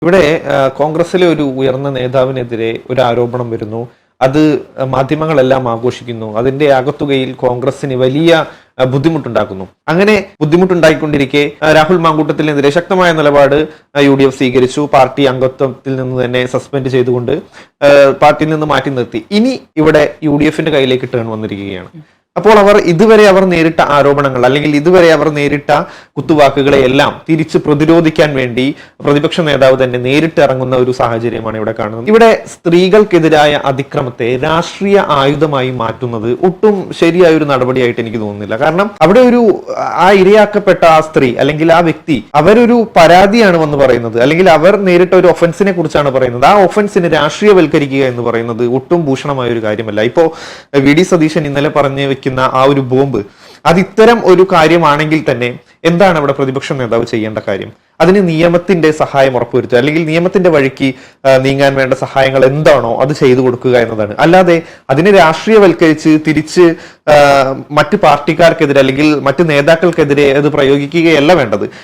ഇവിടെ കോൺഗ്രസിലെ ഒരു ഉയർന്ന നേതാവിനെതിരെ ഒരു ആരോപണം വരുന്നു. അത് മാധ്യമങ്ങളെല്ലാം ആഘോഷിക്കുന്നു. അതിന്റെ ആകത്തുകയിൽ കോൺഗ്രസിന് വലിയ ബുദ്ധിമുട്ടുണ്ടാക്കുന്നു. അങ്ങനെ ബുദ്ധിമുട്ടുണ്ടായിക്കൊണ്ടിരിക്കെ രാഹുൽ മാങ്കൂട്ടത്തിനെതിരെ ശക്തമായ നിലപാട് UDF സ്വീകരിച്ചു. പാർട്ടി അംഗത്വത്തിൽ നിന്ന് തന്നെ സസ്പെൻഡ് ചെയ്തുകൊണ്ട് പാർട്ടിയിൽ നിന്ന് മാറ്റി നിർത്തി. ഇനി ഇവിടെ UDFന്റെ കയ്യിലേക്ക് ടേൺ വന്നിരിക്കുകയാണ്. അപ്പോൾ ഇതുവരെ അവർ നേരിട്ട ആരോപണങ്ങൾ അല്ലെങ്കിൽ ഇതുവരെ അവർ നേരിട്ട കുത്തുവാക്കുകളെ എല്ലാം തിരിച്ച് പ്രതിരോധിക്കാൻ വേണ്ടി പ്രതിപക്ഷ നേതാവ് തന്നെ നേരിട്ട് ഇറങ്ങുന്ന ഒരു സാഹചര്യമാണ് ഇവിടെ കാണുന്നത്. ഇവിടെ സ്ത്രീകൾക്കെതിരായ അതിക്രമത്തെ രാഷ്ട്രീയ ആയുധമായി മാറ്റുന്നത് ഒട്ടും ശരിയായ ഒരു നടപടിയായിട്ട് എനിക്ക് തോന്നുന്നില്ല. കാരണം അവിടെ ആ ഇരയാക്കപ്പെട്ട ആ സ്ത്രീ അല്ലെങ്കിൽ ആ വ്യക്തി അവരൊരു പരാതിയാണ് വന്ന് പറയുന്നത്, അല്ലെങ്കിൽ അവർ നേരിട്ട ഒരു ഒഫൻസിനെ കുറിച്ചാണ് പറയുന്നത്. ആ ഒഫൻസിനെ രാഷ്ട്രീയവൽക്കരിക്കുക എന്ന് പറയുന്നത് ഒട്ടും ഭൂഷണമായ ഒരു കാര്യമല്ല. ഇപ്പോ VD സതീശൻ ഇന്നലെ പറഞ്ഞു ആ ഒരു ബോംബ് അത് ഇത്തരം ഒരു കാര്യമാണെങ്കിൽ തന്നെ എന്താണ് അവിടെ പ്രതിപക്ഷ നേതാവ് ചെയ്യേണ്ട കാര്യം? അതിന് നിയമത്തിന്റെ സഹായം ഉറപ്പുവരുത്തുക, അല്ലെങ്കിൽ നിയമത്തിന്റെ വഴിക്ക് നീങ്ങാൻ വേണ്ട സഹായങ്ങൾ എന്താണോ അത് ചെയ്തു കൊടുക്കുക എന്നതാണ്. അല്ലാതെ അതിനെ രാഷ്ട്രീയവൽക്കരിച്ച് തിരിച്ച് മറ്റ് പാർട്ടിക്കാർക്കെതിരെ അല്ലെങ്കിൽ മറ്റ് നേതാക്കൾക്കെതിരെ അത് പ്രയോഗിക്കുകയല്ല വേണ്ടത്.